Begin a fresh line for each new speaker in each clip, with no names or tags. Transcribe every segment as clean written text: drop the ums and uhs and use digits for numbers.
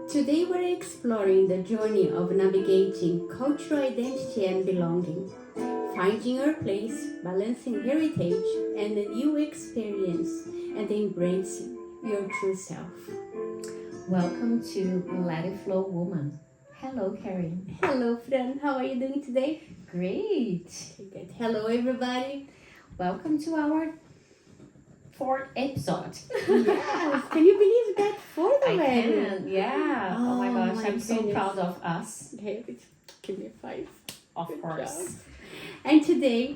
Today we're exploring the journey of navigating cultural identity and belonging, finding your place, balancing heritage and a new experience, and embracing your true self.
Welcome to Let It Flow Woman. Hello, Karen.
Hello, friend. How are you doing today?
Great.
Good. Hello, everybody.
Welcome to our fourth episode.
Yes. Can you believe that? Fourth
I
already.
can, yeah. Oh my gosh, I'm so
goodness.
proud of us.
Okay, give me five.
Of
Good
course.
job. And today,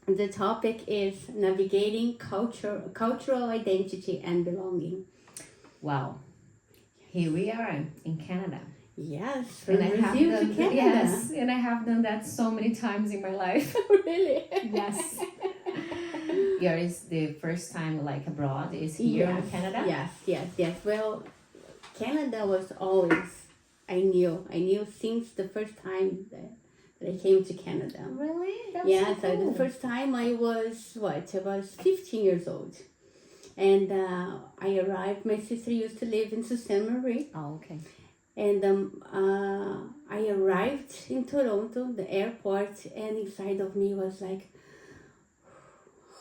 the topic is navigating cultural identity and belonging.
Wow. Here we are in Canada.
Yes, from
And I have
Brazil to
done
Canada.
yes, and I have done that so many times in my life.
Really?
Yes. Yours the first time like abroad is here in Canada?
Yes. Well, Canada was always, I knew since the first time that I came to Canada.
Really? That's
Yeah,
so cool.
the first time I was 15 years old. And I arrived, my sister used to live in Sault Ste. Marie.
Oh, okay.
And I arrived in Toronto, the airport, and inside of me was like,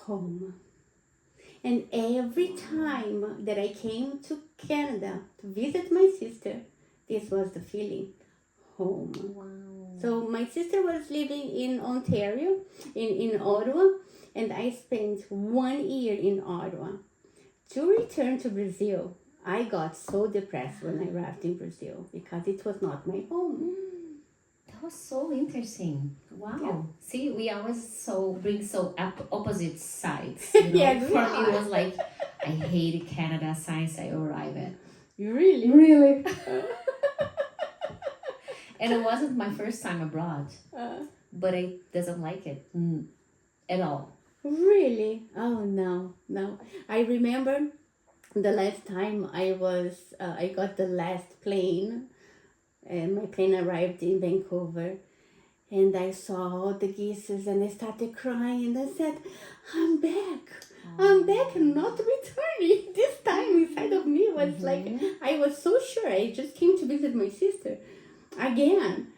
home. And every time that I came to Canada to visit my sister, this was the feeling, home.
Wow.
So my sister was living in Ontario, in Ottawa, and I spent 1 year in Ottawa. To return to Brazil, I got so depressed when I arrived in Brazil because it was not my home.
That was so interesting. Wow.
Yeah.
See, we always bring opposite sides. You know?
Yes, we
For me,
are.
it was like, I hated Canada since I arrived.
Really?
Really? And it wasn't my first time abroad, but I doesn't like it at all.
Really? Oh, no. I remember the last time I got the last plane, and my plane arrived in Vancouver, and I saw all the geese, and I started crying, and I said, I'm back, I'm not returning. This time inside of me was like, I was so sure I just came to visit my sister again,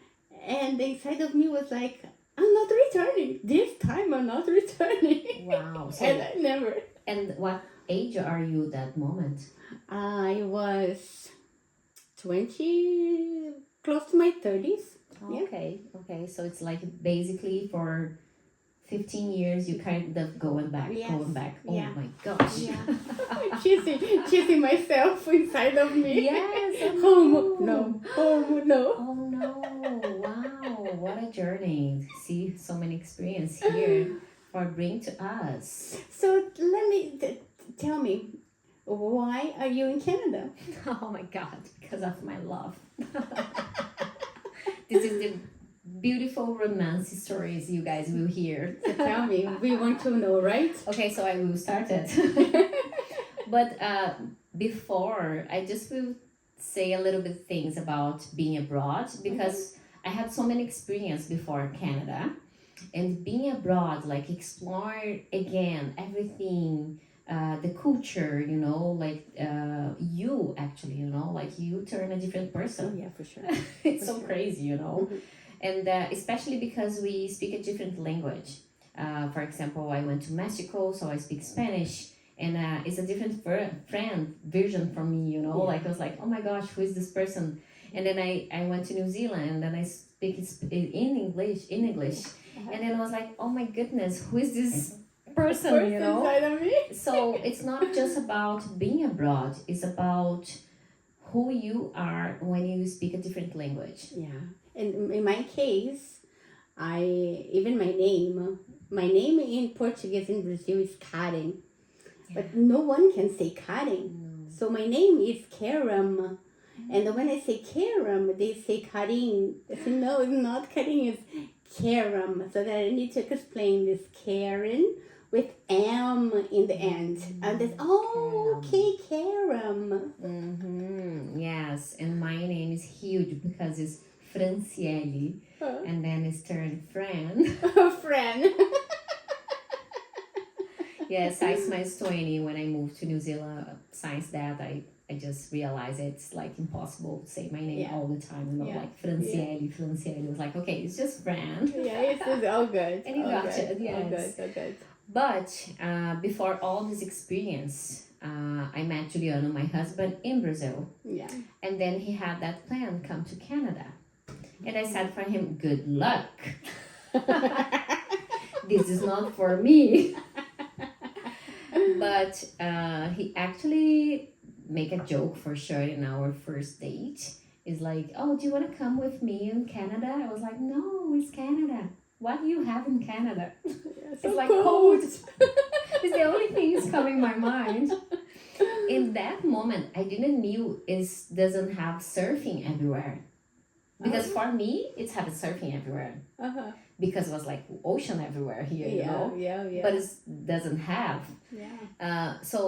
and inside of me was like, I'm not returning. This time I'm not returning.
Wow. So,
And I never.
and what age are you that moment?
I was 20, close to my 30s. Yeah.
Okay. So it's like basically for 15 years you kind of going back. Oh
Yeah.
my gosh.
Yeah. Chasing myself inside of me.
Yes.
Home, no. Home, no.
Oh no. Wow. What a journey. See so many experience here for bring to us.
So let me, tell me, why are you in Canada?
Oh my God. Because of my love. This is the beautiful romance stories you guys will hear.
So tell me, we want to know, right?
Okay, so I will start it. But before, I just will say a little bit things about being abroad because I had so many experience before Canada, and being abroad, like explore again everything, the culture, you know, like you actually, you know, like you turn a different person.
Oh, yeah, for sure.
It's so crazy, you know.
Mhm.
And especially because we speak a different language. For example, I went to Mexico, so I speak Spanish, and it's a different version from me, you know.
Yeah.
Like I was like, oh my gosh, who is this person? And then I went to New Zealand, and then I speak in English, and then I was like, oh my goodness, who is this person, you know?
inside of me.
So it's not just about being abroad; it's about who you are when you speak a different language.
Yeah, and in my case, even my name in Portuguese in Brazil is Karen, but no one can say Karen. So my name is Karen, and when I say Karen, they say Karin. I say no, it's not Karin, it's Karen. So that I need to explain this Karen with M in the end, and that's okay, Karen.
Yes, and my name is huge because it's Franciele, and then it's turned Fran.
Friend.
Yeah, size minus 20 when I moved to New Zealand. Since that, I I just realized it's like impossible to say my name
Yeah.
all the time, you know,
Yeah.
like Franciele. It was like, okay, it's just Fran.
Yeah, it's all good.
And you
all
got
good.
it,
All good,
yes.
all good.
But before all this experience, I met Juliano, my husband, in Brazil.
Yeah.
And then he had that plan, come to Canada. And I said for him, good luck. This is not for me. But he actually make a joke for sure in our first date. It's like, oh, do you want to come with me in Canada? I was like, no, it's Canada. What do you have in Canada?
It's
It's like cold. It's the only thing that's coming in my mind. In that moment, I didn't knew it doesn't have surfing everywhere. Because for me, it's having surfing everywhere.
Uh-huh.
Because it was like ocean everywhere here, you know?
Yeah.
But it doesn't have.
Yeah.
So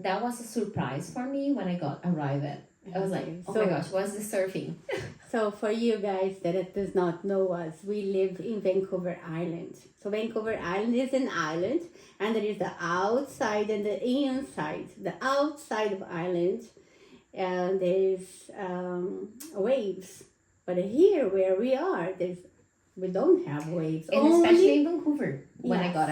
that was a surprise for me when I arrived at. I was like, oh my gosh, what's the surfing?
So for you guys that does not know us, we live in Vancouver Island. So Vancouver Island is an island, and there is the outside and the inside. The outside of island, there's waves. But here where we are, we don't have waves.
And especially in Vancouver, when I
Yes.
got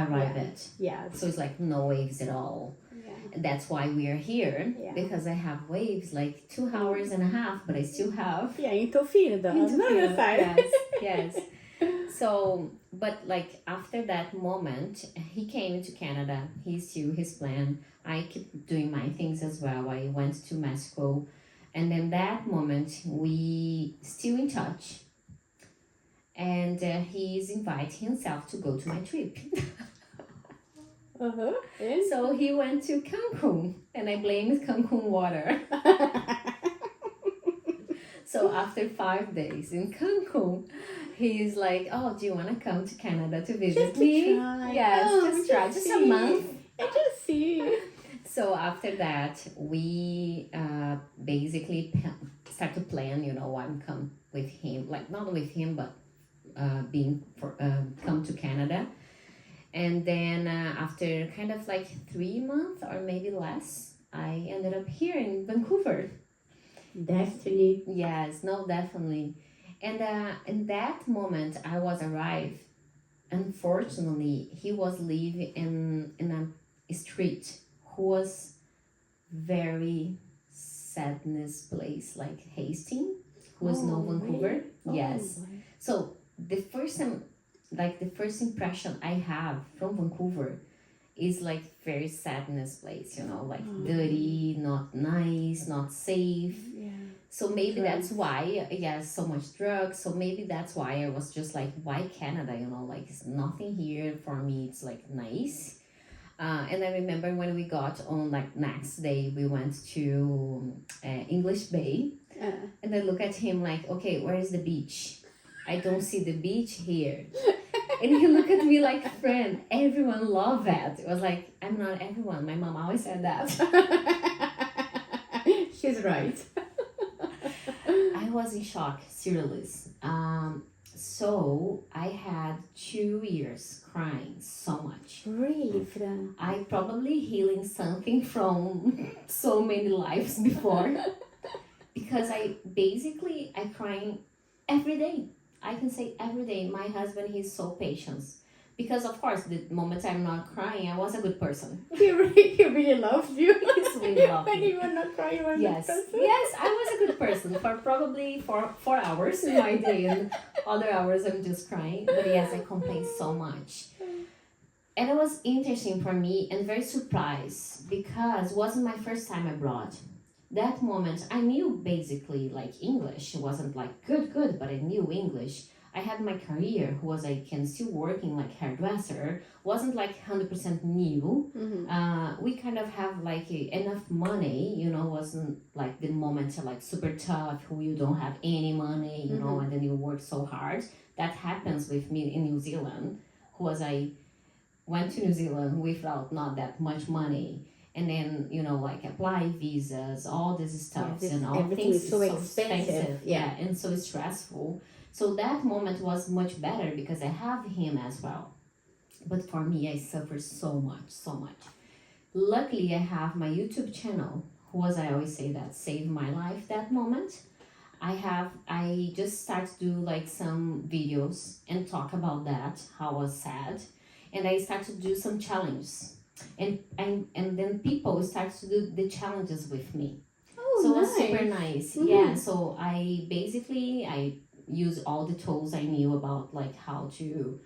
arrived.
Yes.
So it's like no waves at all.
Yeah.
That's why we are here,
Yeah.
because I have waves like 2 hours and a half, but I still have.
Yeah, in Tofino, the
Into
other
field.
side.
Yes. So, but like after that moment, he came to Canada. He's still his plan. I keep doing my things as well. I went to Mexico, and then that moment we still in touch. And he's invited himself to go to my trip.
Uh-huh.
So he went to Cancun, and I blamed Cancun water. So after 5 days in Cancun, he's like, oh, do you want to come to Canada to visit
Just to
me?
try.
Yes,
Oh,
just try. Just a
see.
month.
I just see.
So after that, we basically start to plan, you know, I'm come with him, like not with him, but come to Canada. And then after kind of like 3 months or maybe less, I ended up here in Vancouver.
Destiny.
Yes, no, definitely. And in that moment, I was arrived. Unfortunately, he was living in a street who was very sadness place, like Hastings, who was no Vancouver.
Really?
Yes.
Oh,
So the first time, like the first impression I have from Vancouver is like very sadness place, you know, like dirty, not nice, not safe.
yeah.
So maybe
Drugs.
that's why, yes, so much drugs. So maybe that's why I was just like, why Canada? You know, like it's nothing here for me. It's like nice. And I remember when we got on like next day, we went to English Bay, and I look at him like, okay, where is the beach? I don't see the beach here. And he looked at me like, friend, everyone love that. It was like, I'm not everyone. My mom always said that.
She's right.
I was in shock, seriously. So I had 2 years crying so much.
Really, Fran?
I probably healing something from so many lives before. Because I crying every day. I can say every day. My husband, he's so patient. Because of course, the moment I'm not crying, I was a good person.
He really loves you.
He's really loved
When
me.
you were not crying, you were
Yes,
not person.
yes, I was a good person for probably 4 hours in my day, and other hours I'm just crying. But yes, I complained so much. And it was interesting for me and very surprised because it wasn't my first time abroad. That moment, I knew basically like English. It wasn't like good, but I knew English. I had my career, who was I can still working like hairdresser, wasn't like 100% new.
Mm-hmm.
We kind of have like enough money, you know, wasn't like the moment like super tough, who you don't have any money, you know, and then you work so hard. That happens with me in New Zealand, who was I went to New Zealand without not that much money. And then, you know, like apply visas, all this stuff,
Yes,
and all
everything
things
is so expensive.
yeah, and so stressful. So that moment was much better because I have him as well. But for me, I suffered so much. Luckily, I have my YouTube channel who was, I always say that saved my life that moment. I just start to do like some videos and talk about that, how I was sad. And I start to do some challenges. And then people start to do the challenges with me.
Oh,
So it was
nice.
super nice.
Mhm.
Yeah. So I use all the tools I knew about like how to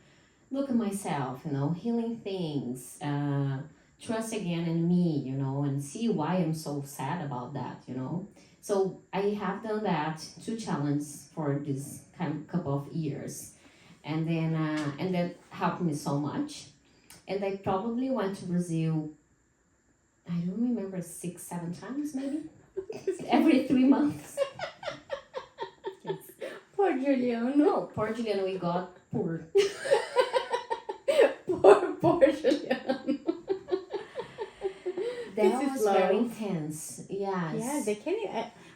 look at myself, healing things, trust again in me, and see why I'm so sad about that. So I have done that two challenges for this couple of years, and that helped me so much. And I probably went to Brazil. I don't remember 6, 7 times maybe every 3 months. Yes.
Poor Julian.
No, poor Julian, we got poor.
Poor Julian.
That
This is
was very
love.
intense. Yes.
Yeah, they can.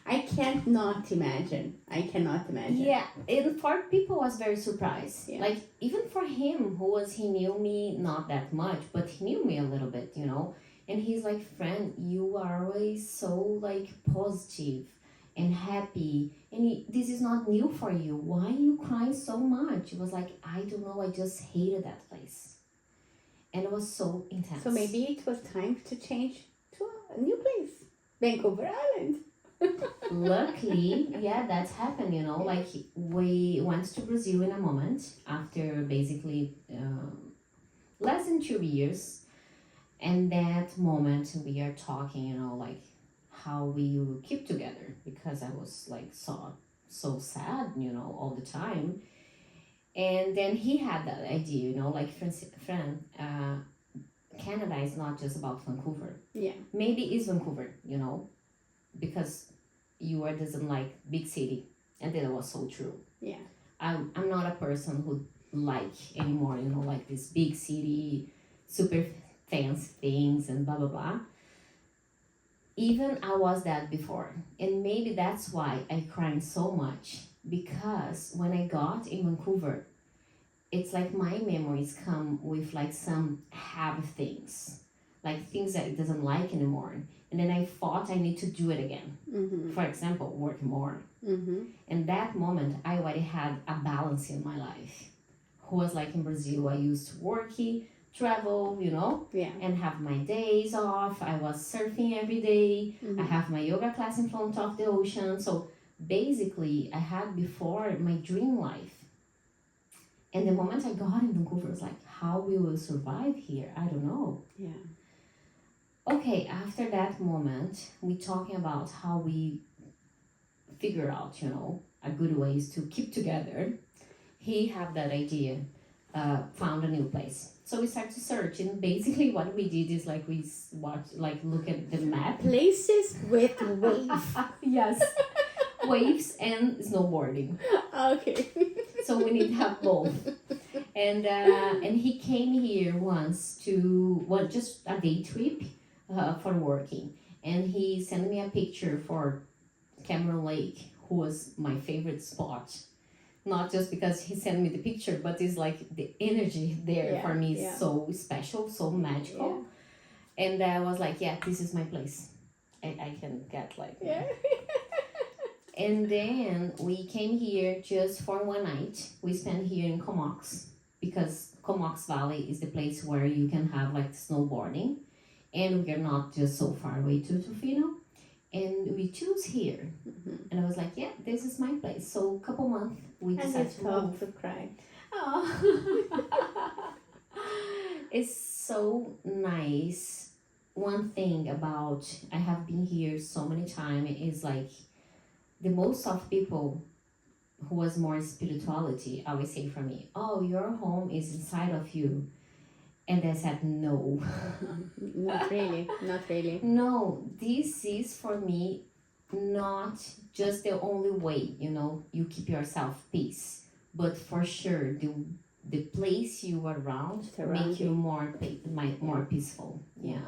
I can't not imagine. I cannot imagine.
Yeah, and for people was very surprised.
Yeah.
Like even for him, he knew me not that much, but he knew me a little bit. And he's like, "Friend, you are always so like positive and happy, and this is not new for you. Why are you crying so much?" It was like, I don't know, I just hated that place, and it was so intense.
So maybe it was time to change to a new place, Vancouver Island.
Luckily, yeah, that's happened. Like we went to Brazil in a moment after basically less than 2 years, and that moment we are talking, like how we will keep together, because I was like so sad, all the time. And then he had that idea, like friend, Canada is not just about Vancouver.
Yeah.
Maybe it's Vancouver, because you doesn't like big city, and that was so true.
Yeah.
I'm not a person who like anymore, like this big city, super fancy things and blah blah blah. Even I was that before, and maybe that's why I cried so much, because when I got in Vancouver, it's like my memories come with like some have things, like things that it doesn't like anymore. And then I thought I need to do it again.
Mm-hmm.
For example, work more.
Mm-hmm.
And that moment, I already had a balance in my life. Who was like in Brazil, I used to work, travel,
Yeah.
and have my days off. I was surfing every day.
Mm-hmm.
I have my yoga class in front of the ocean. So basically, I had before my dream life. And the moment I got in Vancouver, I was like, how we will survive here? I don't know.
Yeah.
Okay, after that moment, we talking about how we figure out, a good ways to keep together. He had that idea, found a new place. So we start to search, and basically what we did is like we look at the map.
Places with waves.
Yes, waves and snowboarding.
Okay.
So we need to have both. And he came here once just a day trip for working, and he sent me a picture for Cameron Lake, who was my favorite spot. Not just because he sent me the picture, but it's like the energy there for me is so special, so magical. Yeah. And I was like, yeah, this is my place. I can get like...
Yeah.
And then we came here just for one night. We spent here in Comox, because Comox Valley is the place where you can have like snowboarding. And we are not just so far away to Tofino. And we choose here. Mm-hmm. And I was like, yeah, this is my place. So a couple months, we decided to move.
To cry.
Oh. It's so nice. One thing about, I have been here so many times, is like, the most of people who was more spirituality always say for me, oh, your home is inside of you. And I said, no.
Not really. Not really.
No, this is for me not just the only way, you keep yourself peace. But for sure, the place you are around make you more peaceful. Yeah.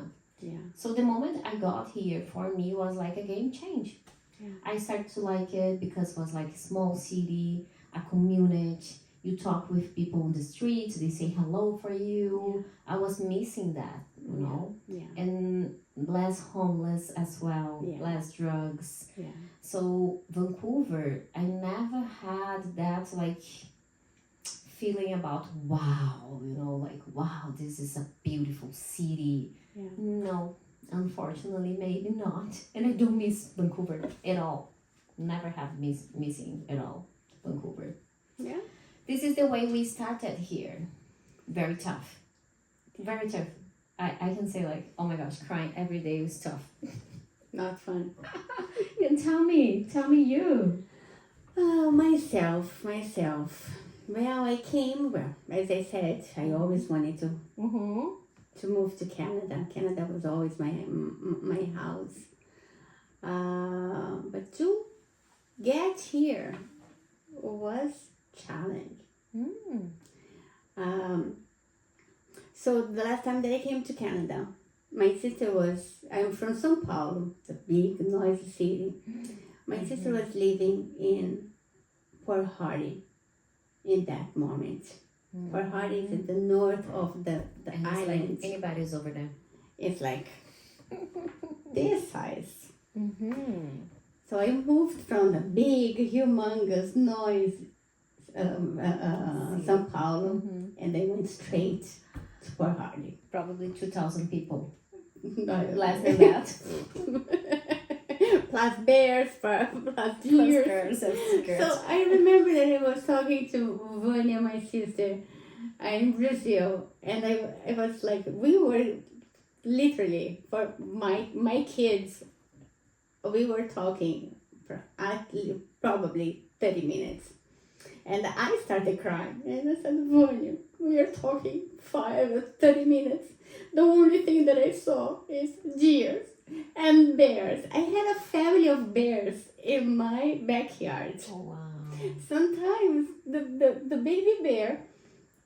Yeah.
So the moment I got here, for me, was like a game change. Yeah. I started to like it because it was like a small city, a community. You talk with people on the streets, they say hello for you. Yeah. I was missing that,
Yeah.
And less homeless as well,
Yeah.
less drugs.
Yeah.
So Vancouver, I never had that like feeling about wow, like wow, this is a beautiful city.
Yeah.
No, unfortunately, maybe not. And I don't miss Vancouver at all. Never have missing at all Vancouver.
Yeah.
This is the way we started here. Very tough. Very tough. I can say like, oh my gosh, crying every day was tough.
Not fun.
And tell me you.
Oh, myself. Well, as I said, I always wanted
Mm-hmm.
to move to Canada. Canada was always my house. But to get here was challenge.
Mm.
So the last time that I came to Canada, I'm from São Paulo, the big noisy city. My sister was living in Port Hardy in that moment. Port Hardy is in the north of the
And it's
island.
like anybody's over there.
It's like this size.
Mm-hmm.
So I moved from the big, humongous noise, São Paulo, and I went straight to Port Hardy.
Probably 2,000 people.
Less
Less than that.
Plus bears, plus deers. So I remember that I was talking to Vanya, my sister, in Brazil, and I was like, we were literally, for my kids, we were talking for probably 30 minutes. And I started crying. And I said, Vanya, we are talking 30 minutes. The only thing that I saw is deers and bears. I had a family of bears in my backyard.
Oh, wow.
Sometimes the baby bear,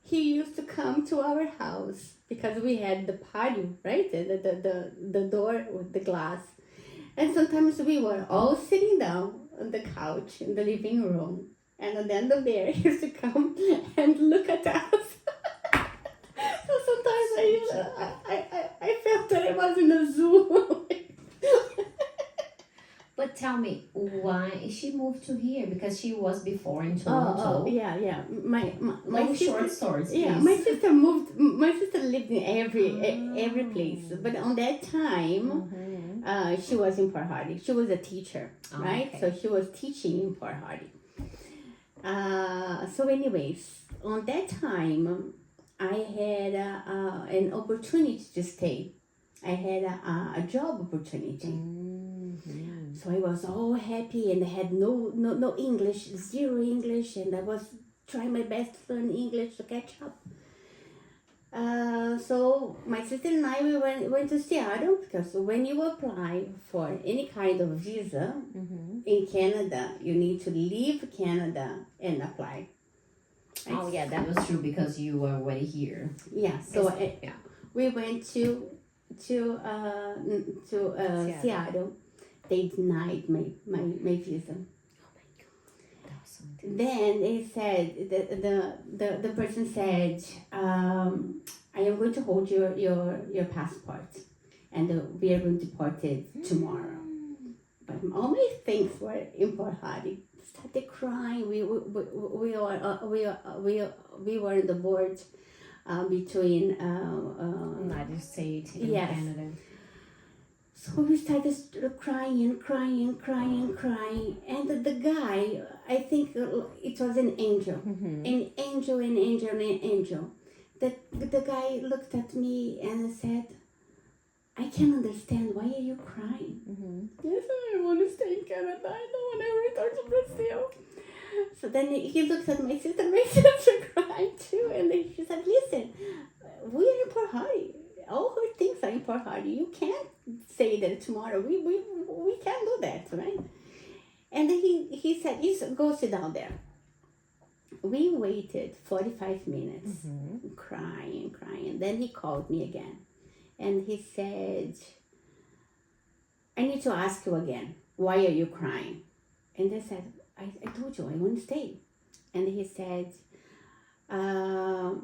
he used to come to our house because we had the patio, right? The door with the glass. And sometimes we were all sitting down on the couch in the living room. And then the bear used to come and look at us. So sometimes I felt that I was in a zoo.
But tell me, why she moved to here? Because she was before in Toronto.
Yeah. My
No
sister,
short stories,
yeah,
please.
my sister moved. My sister lived in every place, but on that time, she was in Port Hardy. She was a teacher, right?
Okay.
So she was teaching in Port Hardy. So, anyways, on that time, I had an opportunity to stay. I had a job opportunity. So I was all happy, and I had no English, zero English, and I was trying my best to learn English to catch up. So my sister and I, we went to Seattle, because when you apply for any kind of visa in Canada, you need to leave Canada and apply. Right?
Oh, yeah, that was true because you were already here.
Yeah. So
Yeah.
we went to Seattle. They denied my visa.
Oh my God. That was so intense.
Then they said, the person said, I am going to hold your passport, and we are going to deport it tomorrow. But all my things were in Port Hardy. Started crying. We were on the board between
United States and
yes.
Canada.
So we started crying, and the guy, I think it was an angel, an angel. The guy looked at me and said, I can understand, why are you crying? Yes, I want to stay in Canada, I don't want to return to Brazil. So then he looked at my sister cried too, and then she said, listen, we are in Port Hardy. All her things are in Port Hardy. You can't say that tomorrow. We can't do that, right? And then he said, go sit down there. We waited 45 minutes, crying. Then he called me again. And he said, I need to ask you again, why are you crying? And I said, I told you, I want to stay. And he said, how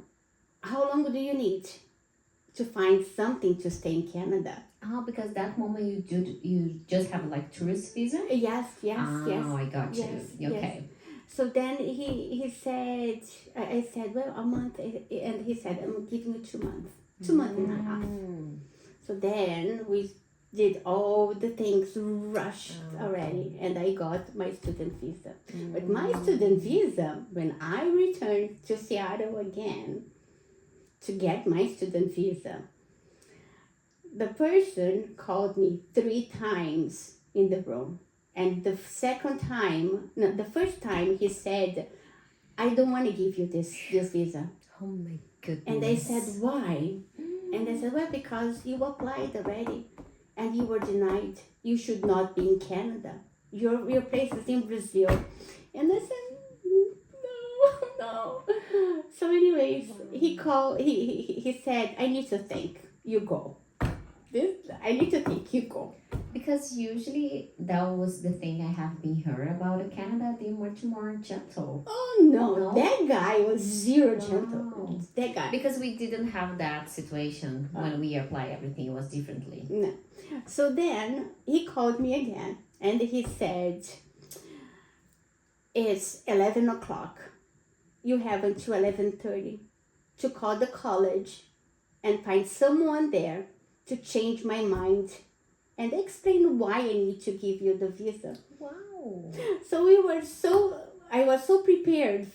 long do you need? to find something to stay in Canada.
Oh, because that moment you just have like tourist visa.
Yes, yes, yes.
Oh, I got you.
Yes,
Okay.
yes. So then he said, I said, well, a month, and he said, I'm giving you 2 months, 2 months and a half. So then we did all the things rushed already, and I got my student visa. But my student visa, when I returned to Seattle again to get my student visa, the person called me 3 times in the room. And the second time, no, the first time he said, I don't want to give you this visa.
Oh my goodness.
And I said, why? And I said, well, because you applied already and you were denied. You should not be in Canada. Your place is in Brazil. And I said, no. So anyways, he said, I need to think. You go. I need to think. You go.
Because usually that was the thing I have been heard about Canada. They're much more gentle.
Oh no, that guy was zero gentle. That guy.
Because we didn't have that situation when we apply everything. It was differently.
No. So then he called me again and he said, it's 11 o'clock. You have until 11:30 to call the college and find someone there to change my mind and explain why I need to give you the visa.
Wow.
So I was so prepared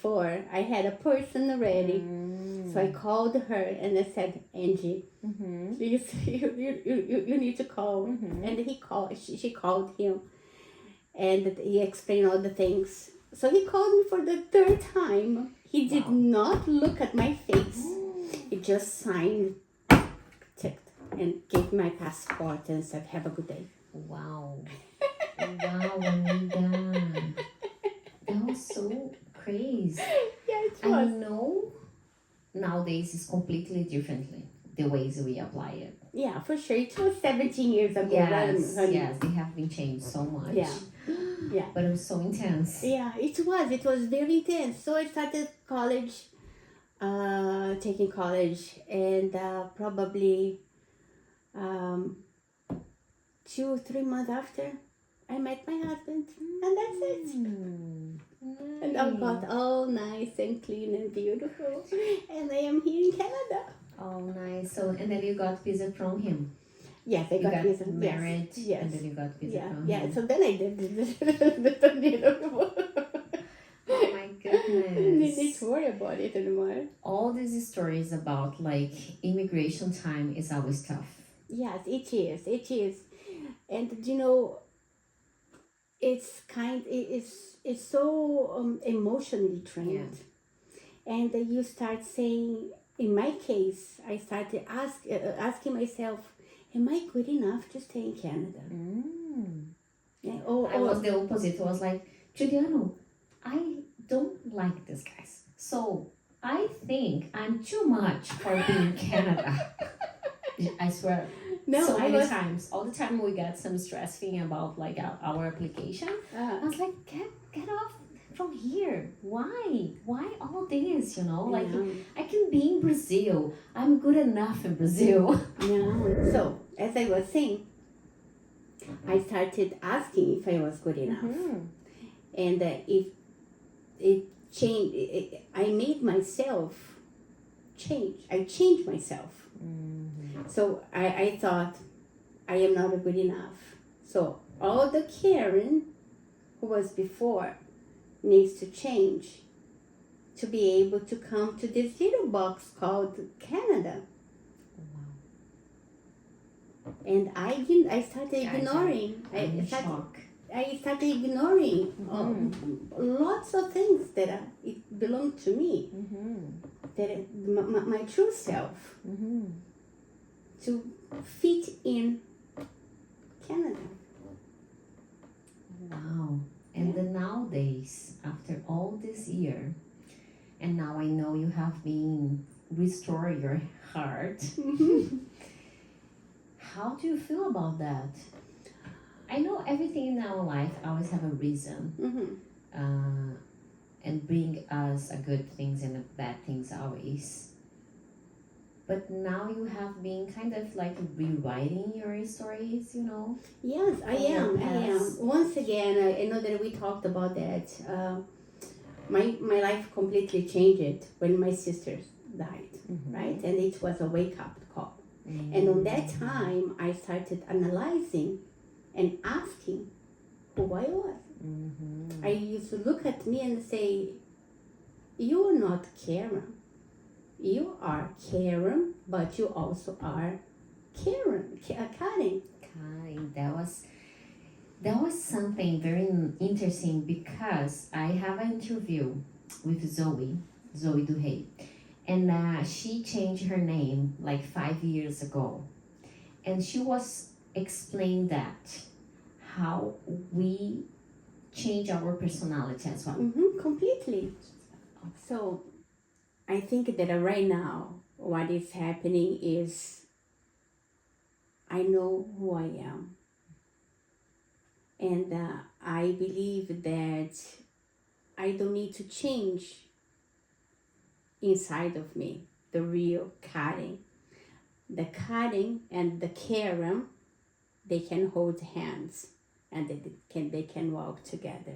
I had a person already. So I called her and I said, Angie, please, you need to call. And she called him and he explained all the things. So he called me for the 3rd time. He did not look at my face. He just signed, ticked, and gave my passport and said, have a good day.
Wow. Wow, Anita. That was so crazy.
Yeah, it was.
I know nowadays it's completely differently, the ways we apply it.
Yeah, for sure. It was 17 years ago.
Yes, they have been changed so much.
Yeah. Yeah.
But it was so intense.
Yeah, it was very intense. So I started college, taking college, and probably 2 or 3 months after, I met my husband, and that's it. And I got all nice and clean and beautiful, and I am here in Canada.
Oh, nice. So, and then you got visa from him.
Yes, I got visa.
Married.
Yes.
And then you got visa from
yeah.
him.
So then I did the tornado.
Oh my goodness.
Didn't worry about it anymore.
All these stories about like immigration time is always tough.
Yes, it is. And you know, it's so emotionally trained.
Yeah.
And you start saying, in my case, I started asking myself, am I good enough to stay in Canada? Yeah,
I was the opposite. I was like, Juliano, I don't like these guys. So I think I'm too much for being in Canada. I swear.
No,
so many times. All the time we get some stress feeling about like our application. I was like, get off from here. Why all this, like I can be in Brazil. I'm good enough in Brazil.
No. So as I was saying, I started asking if I was good enough. And if it changed, I made myself change. I changed myself. So I thought, I am not good enough. So all the Karen who was before needs to change to be able to come to this little box called Canada. And I started ignoring. I started ignoring lots of things that it belonged to me. That my true self. To fit in Canada.
Wow. And then nowadays, after all this year, and now I know you have been restore your heart. How do you feel about that? I know everything in our life always have a reason. And bring us a good things and a bad things always. But now you have been kind of like rewriting your stories, you know,
Yes, I
from your
am. I am.
past.
Once again, I know that we talked about that. My life completely changed when my sisters died, right? And it was a wake up call. And on that time, I started analyzing and asking who I was. I used to look at me and say, "You are not Karen. You are Karen, but you also are Karen, Karen."
Kind. That was something very interesting because I have an interview with Zoe Duhay, and she changed her name like 5 years ago, and she was explained that how we change our personality as well.
Completely. So I think that right now, what is happening is I know who I am. And I believe that I don't need to change inside of me the real Karen. The Karen and the Karen, they can hold hands and they can walk together.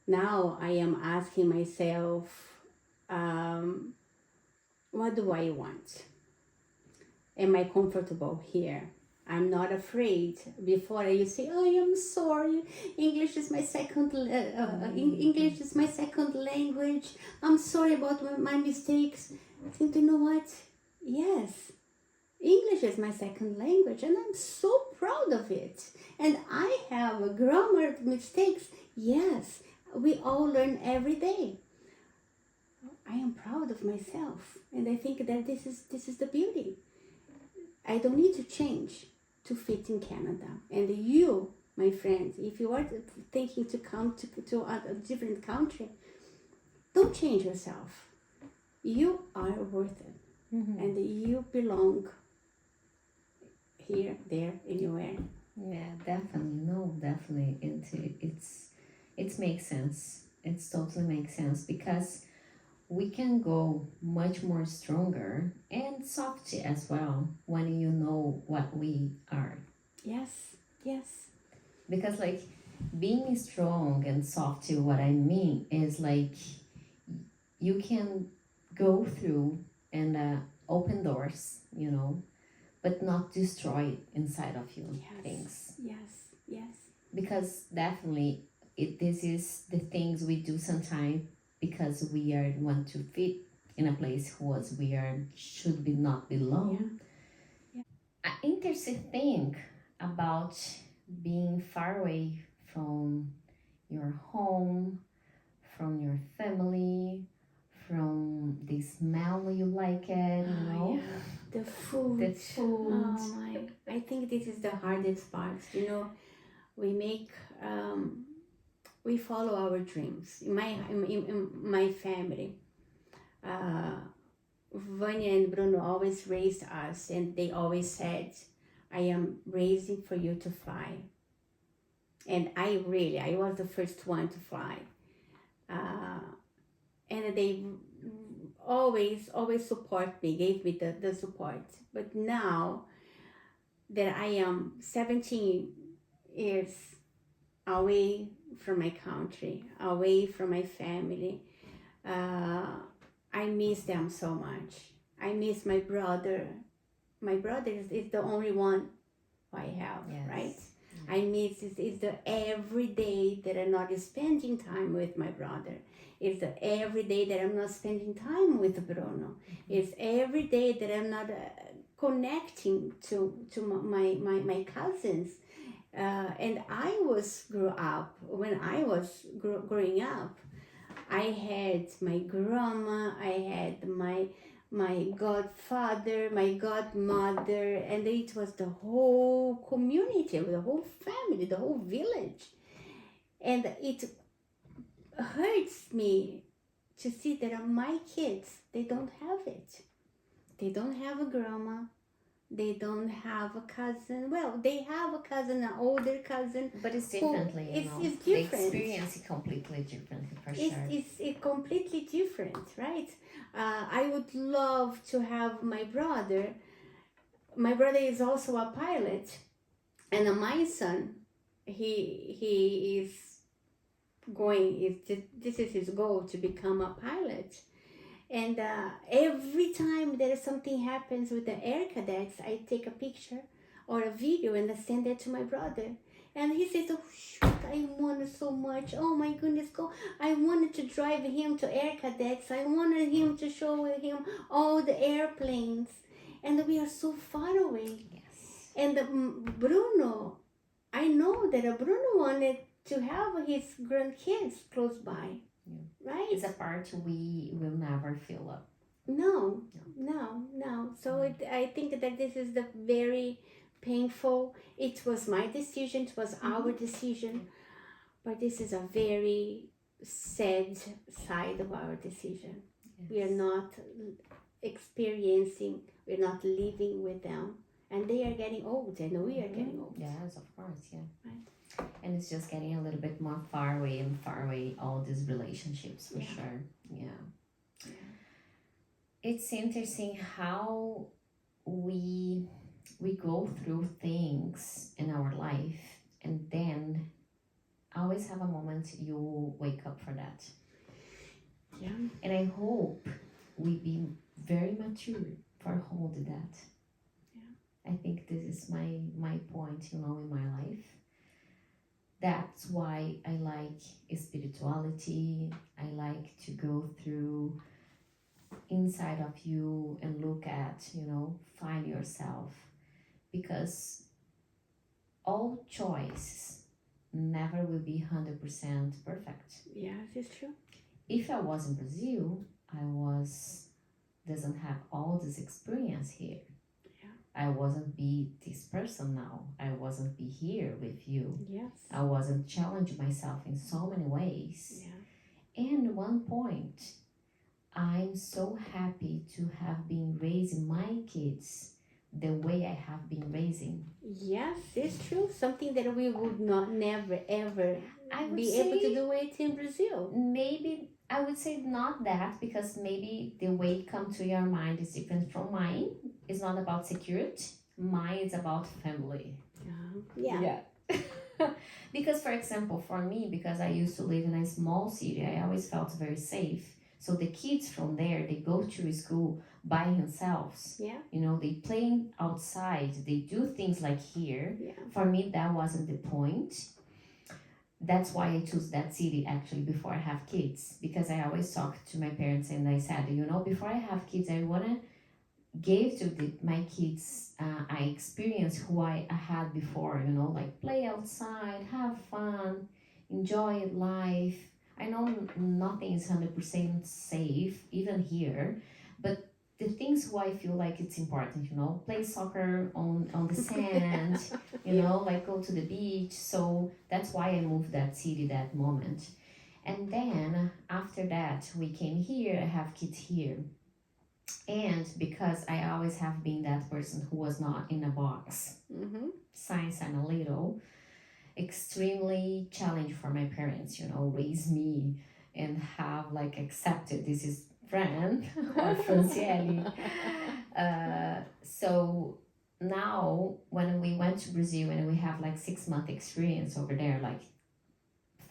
Now I am asking myself, what do I want? Am I comfortable here? I'm not afraid. Before I used to say, "Oh, I'm sorry. English is my English is my second language. I'm sorry about my mistakes." I think, you know what? Yes, English is my second language, and I'm so proud of it. And I have grammar mistakes. Yes, we all learn every day. I am proud of myself, and I think that this is the beauty. I don't need to change to fit in Canada. And you, my friends, if you are thinking to come to a different country, don't change yourself. You are worth it. And you belong here, there, anywhere.
Yeah, definitely. No, definitely. It makes sense. It's totally makes sense because we can go much more stronger and soft as well when you know what we are.
Yes, yes.
Because like being strong and soft, what I mean is like you can go through and open doors, but not destroy inside of you
Yes,
things.
yes, yes.
Because definitely this is the things we do sometimes because we are want to fit in a place was we are should be not belong. An interesting thing about being far away from your home, from your family, from the smell you like it,
The food.
the food.
Oh my. I think this is the hardest part. We make we follow our dreams. In my family, uh, Vanya and Bruno always raised us, and they always said, "I am raising for you to fly." And I was the first one to fly. Uh, and they always support me, gave me the support. But now that I am 17 years away from my country, away from my family, uh, I miss them so much. I miss my brother. My brother is the only one I have,
Yes.
right? I miss is the every day that I'm not spending time with my brother. It's the every day that I'm not spending time with Bruno. It's every day that I'm not connecting to my cousins. And I was grew up when I was growing up. I had my grandma, I had my godfather, my godmother, and it was the whole community, the whole family, the whole village. And it hurts me to see that my kids, they don't have it. They don't have a grandma, They don't have a cousin. Well, they have a cousin, an older cousin.
But it's
Who
differently, you know.
it's
The
different.
experience is completely different for sure.
It's completely different, right? I would love to have my brother. My brother is also a pilot, and my son, he is going. This is his goal to become a pilot. And every time there is something happens with the air cadets, I take a picture or a video and I send it to my brother. And he says, "Oh shoot, I wanted so much. Oh my goodness, go! I wanted to drive him to air cadets. I wanted him to show him all the airplanes, and we are so far away."
Yes.
And Bruno, I know that Bruno wanted to have his grandkids close by.
Yeah.
Right?
It's a part we will never fill up.
No. So I think that this is the very painful. It was my decision. It was our decision, but this is a very sad side of our decision.
Yes.
We are not experiencing. We're not living with them, and they are getting old, and we are getting old.
Yes, of course, yeah.
Right.
And it's just getting a little bit more far away, all these relationships for sure. Yeah. It's interesting how we go through things in our life and then always have a moment you wake up for that.
Yeah.
And I hope we be very mature for hold that. Yeah. I think this is my point, in my life. That's why I like spirituality. I like to go through inside of you and look at, find yourself. Because all choices never will be 100% perfect.
Yes, it's true.
If I was in Brazil, doesn't have all this experience here. I wasn't be this person now. I wasn't be here with you.
Yes.
I wasn't challenge myself in so many ways.
Yeah.
And one point, I'm so happy to have been raising my kids the way I have been raising.
Yes, it's true. Something that we would never ever be able to do it in Brazil.
Maybe I would say not that, because maybe the way it come to your mind is different from mine. It's not about security. Mine is about family.
Yeah.
Because, for example, for me, because I used to live in a small city, I always felt very safe. So the kids from there, they go to school by themselves.
Yeah.
They play outside. They do things like here.
Yeah.
For me, that wasn't the point. That's why I chose that city actually before I have kids, because I always talk to my parents and I said, before I have kids, I want to give to my kids I experience who I had before, like play outside, have fun, enjoy life. I know nothing is 100% safe, even here, but the things who I feel like it's important, play soccer on the sand, like go to the beach. So that's why I moved that city that moment. And then after that, we came here, I have kids here. And because I always have been that person who was not in a box, since I'm a little, extremely challenging for my parents, raise me and have like accepted this is Fran or Franciele. So now when we went to Brazil and we have like 6-month experience over there, like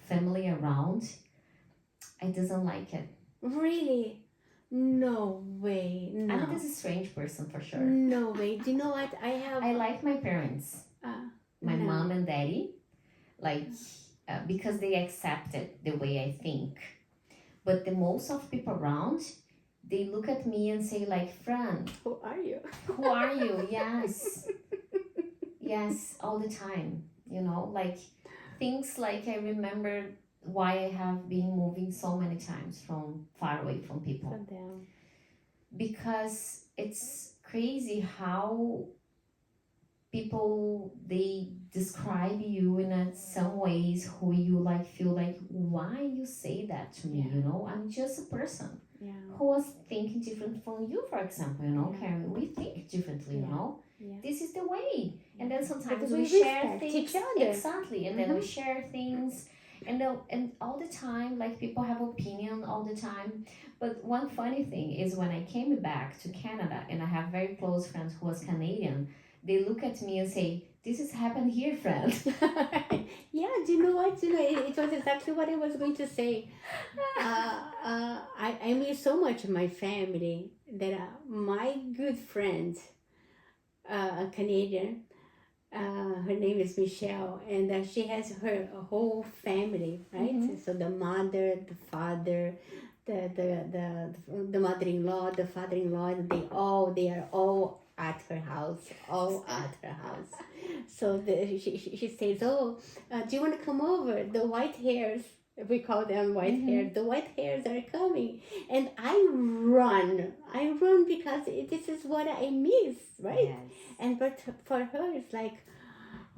family around, I doesn't like it.
Really? No way. No.
I'm this strange person for sure.
No way. Do you know what? I
like my parents, my mom and daddy, like because they accepted the way I think. But the most of people around, they look at me and say like, Fran,
who are you?
Who are you? Yes. Yes, all the time. Like things like I remember why I have been moving so many times from far away from people. Because it's crazy how people, they describe you in some ways who you like feel like, why you say that to me? I'm just a person who was thinking different from you, for example. Karen, we think differently.
Yeah.
This is the way. And then
Because
sometimes
we
we share
respect
things.
each other.
Exactly. And then we share things. And all the time, like people have opinion all the time. But one funny thing is when I came back to Canada and I have very close friends who was Canadian, they look at me and say, "This has happened here, friend."
Yeah, do you know what? You know, it was exactly what I was going to say. I miss so much my family that my good friend, a Canadian, her name is Michelle, and she has her whole family, right?
Mm-hmm.
So the mother, the father, the mother-in-law, the father-in-law, they are all at her house, all at her house. So she says, "Oh, do you want to come over? The white hairs." We call them white hair.
Mm-hmm.
The white hairs are coming, and I run because this is what I miss, right?
Yes.
And but for her, it's like,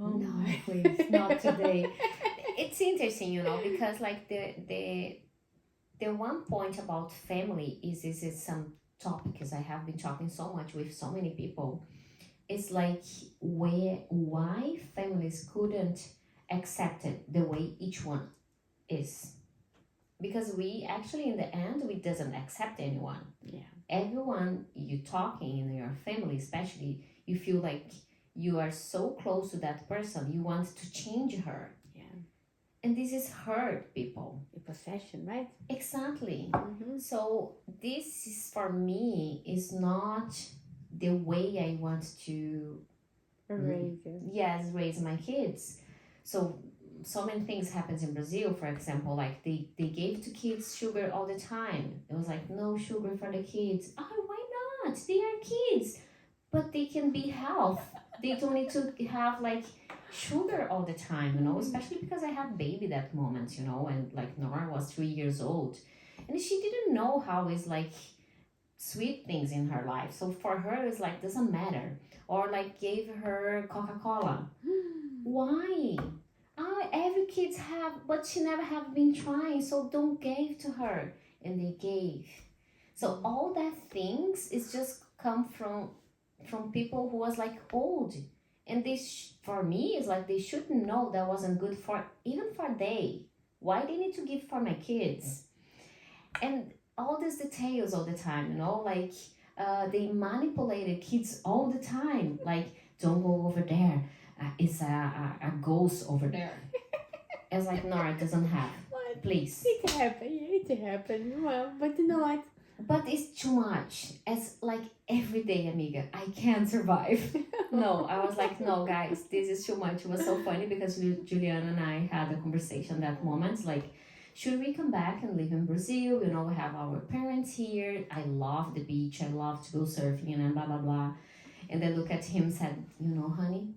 oh
No,
my.
please, not today. It's interesting, because like the one point about family is some topics I have been talking so much with so many people. It's like why families couldn't accept it the way each one is. Because we actually in the end we doesn't accept anyone.
Yeah.
Everyone you talking in your family, especially, you feel like you are so close to that person, you want to change her.
Yeah.
And this is hurt people.
A possession, right?
Exactly.
Mm-hmm.
So this is for me is not the way I want to
Raise it.
raise my kids. So many things happens in Brazil, for example, like they gave to kids sugar all the time. It was like no sugar for the kids. Oh, why not? They are kids, but they can be health. They don't need to have like sugar all the time, especially because I had baby that moment, and like Nora was 3 years old and she didn't know how is like sweet things in her life. So for her it's like doesn't matter. Or like gave her Coca-Cola. Why? Every kids have, but she never have been trying, so don't give to her. And they gave. So all that things is just come from people who was like old, and this for me is like they shouldn't know that wasn't good for even for they. Why they need to give for my kids? And all these details all the time, like they manipulated kids all the time. Like don't go over there. It's a ghost over there. It's like, no, it doesn't have.
What?
Please.
It happened. It happened. Well, but you know what?
But it's too much. It's like every day, amiga. I can't survive. No, I was like, no, guys, this is too much. It was so funny because Juliana and I had a conversation that moment. Like, should we come back and live in Brazil? We have our parents here. I love the beach. I love to go surfing and blah, blah, blah. And then look at him and said, honey,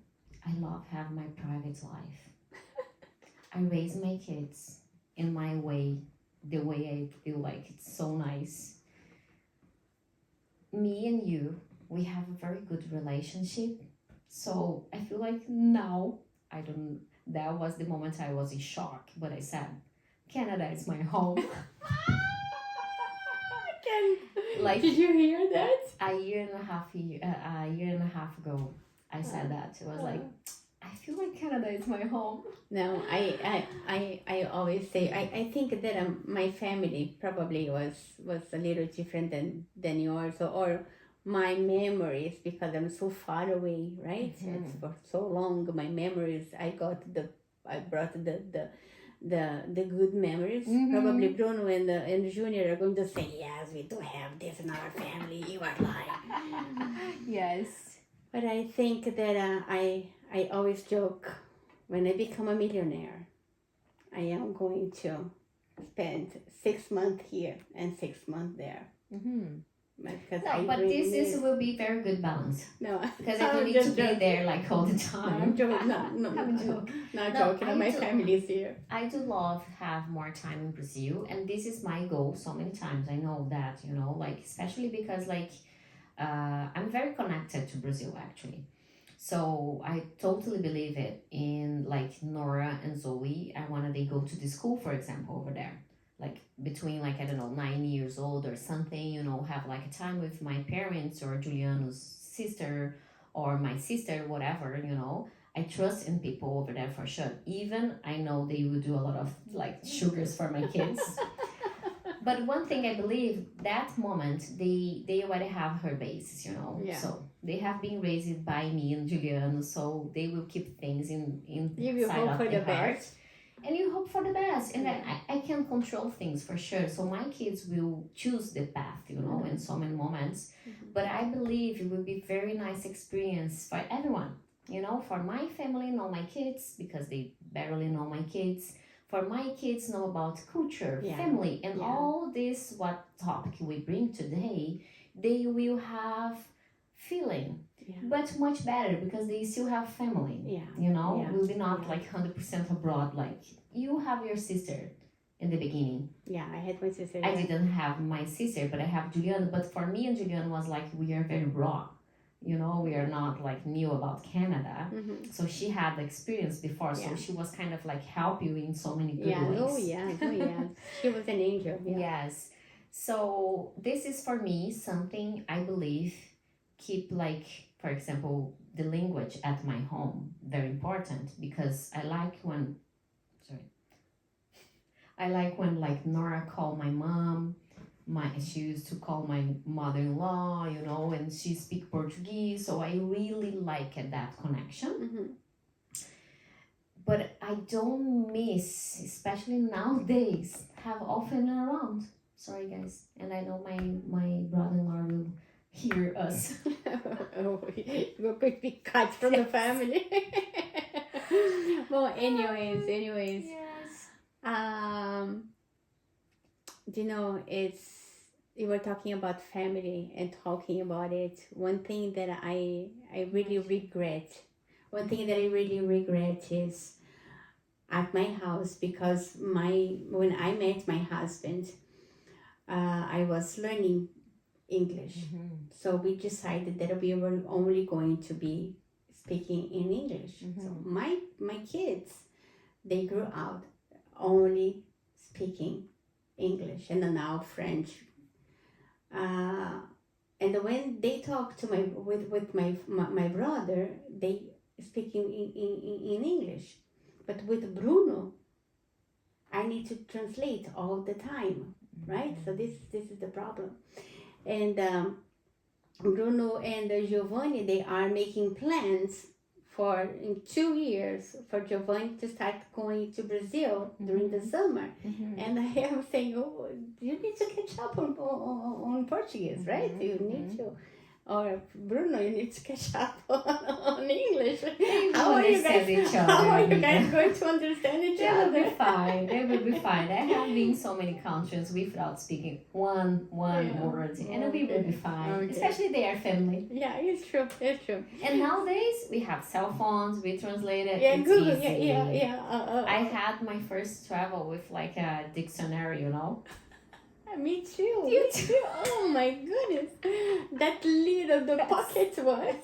I love having my private life. I raise my kids in my way, the way I feel like it's so nice. Me and you, we have a very good relationship. So I feel like now, that was the moment I was in shock, but I said, Canada is my home. Like,
did you hear that?
A year and a half ago, I said that. It was like, I feel like Canada is my home.
No, I always say I think that my family probably was a little different than yours, or my memories, because I'm so far away, right?
Mm-hmm.
It's for so long. My memories, I brought the good memories.
Mm-hmm.
Probably Bruno and Junior are going to say, yes, we do have this in our family. You are lying.
Yes.
But I think that I always joke, when I become a millionaire, I am going to spend 6 months here and 6 months there.
Mm-hmm.
Because
but this will be very good balance.
No,
because I don't need to be there like all the time.
I'm joking.
I'm joking.
Not joking. My family is here.
I do love have more time in Brazil, and this is my goal. So many times I know that like especially because like I'm very connected to Brazil actually. So I totally believe it in like Nora and Zoe. I wanted they go to the school, for example, over there. Like between like, I don't know, 9 years old or something, have like a time with my parents or Juliano's sister or my sister, whatever, you know. I trust in people over there for sure. Even I know they will do a lot of like sugars for my kids. But one thing I believe, that moment they already have her basis, you know.
Yeah.
So they have been raised by me and Juliano, so they will keep things in
You will
inside
hope
of
for
the
the
heart.
best.
And you hope for the best, and I can control things for sure, so my kids will choose the path, you know, in so many moments. But I believe it will be very nice experience for everyone, you know, for my family, know my kids because they barely know my kids, for my kids know about culture,
Yeah.
family, and
Yeah.
all this what topic we bring today, they will have feeling.
Yeah.
But much better because they still have family.
Yeah.
You know,
Yeah.
will be not
Yeah.
like 100% abroad. Like you have your sister in the beginning.
Yeah, I had my sister.
I
Yeah.
didn't have my sister, but I have Julian. But for me and Julian was like we are very raw. You know, we are not like new about Canada. So she had the experience before, so
Yeah.
she was kind of like help you in so many good
Yeah.
ways.
Oh yeah. Oh yeah. She was an angel. Yeah.
Yes. So this is for me something I believe keep like, for example, the language at my home very important because I like when like Nora called my mom. She used to call my mother-in-law, you know, and she speak Portuguese, so I really like that connection. But I don't miss, especially nowadays, have often around. Sorry, guys, and I know my brother-in-law will hear us.
Oh, you're going to be cut from the family. Well, anyways.
Yes.
You know, you were talking about family and talking about it. One thing that I really regret. One thing that I really regret is at my house because when I met my husband, I was learning English. So we decided that we were only going to be speaking in English. So my kids, they grew out only speaking English and now French. And when they talk to with my brother, they speaking in English. But with Bruno, I need to translate all the time, right? So this is the problem. And Bruno and Giovanni, they are making plans for in 2 years for Giovanni to start going to Brazil during the summer. And I am saying, oh, you need to catch up on Portuguese, right? You need to. Or Bruno, you need to catch up on English. How are you guys? How are you guys going to understand each other?
They will be fine. They will be fine. I have been in so many countries without speaking one word, and we will be fine.
Okay.
Especially they are family.
Yeah, it's true. It's true.
And nowadays we have cell phones. We translate it.
Yeah,
it's
Google.
easy.
Yeah.
I had my first travel with like a dictionary, you know.
Me too. Me too. Oh my goodness, that little the pocket one.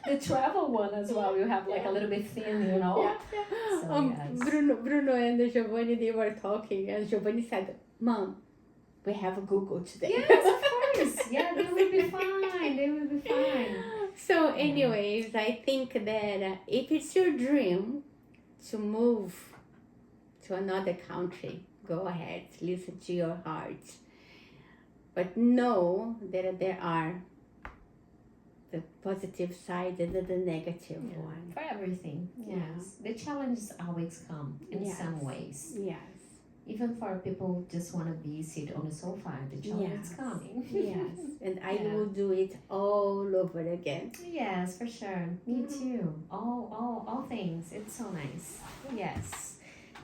The travel one as well. You have like a little bit thin, you know.
Yeah.
So, yes.
Bruno and Giovanni, they were talking, and Giovanni said, "Mom, we have a Google today."
Yes, of course. Yeah, they will be fine. They will be fine.
So, anyways, I think that if it's your dream to move to another country, go ahead, listen to your heart. But know that there are the positive side and the negative one.
For everything. Yes. The challenges always come in some ways.
Yes.
Even for people who just want to be sit on the sofa, the challenge is coming.
Yes. And I will do it all over again.
Yes, for sure. Me too. All things. It's so nice. Yes.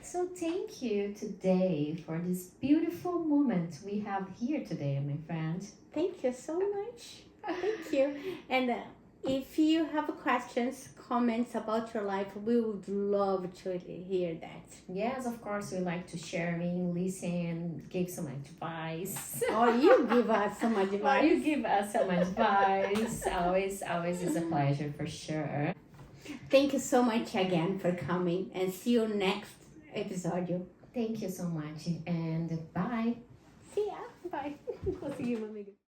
So thank you today for this beautiful moment we have here today, my friend.
Thank you so much. Thank you. And if you have questions, comments about your life, we would love to hear that.
Yes, of course, we like to share, listen, give some advice.
Or you give us some advice.
Or you give us some advice. Always is a pleasure for sure.
Thank you so much again for coming, and see you next episode.
Thank you so much, and bye.
See ya. Bye.
See you, amiga.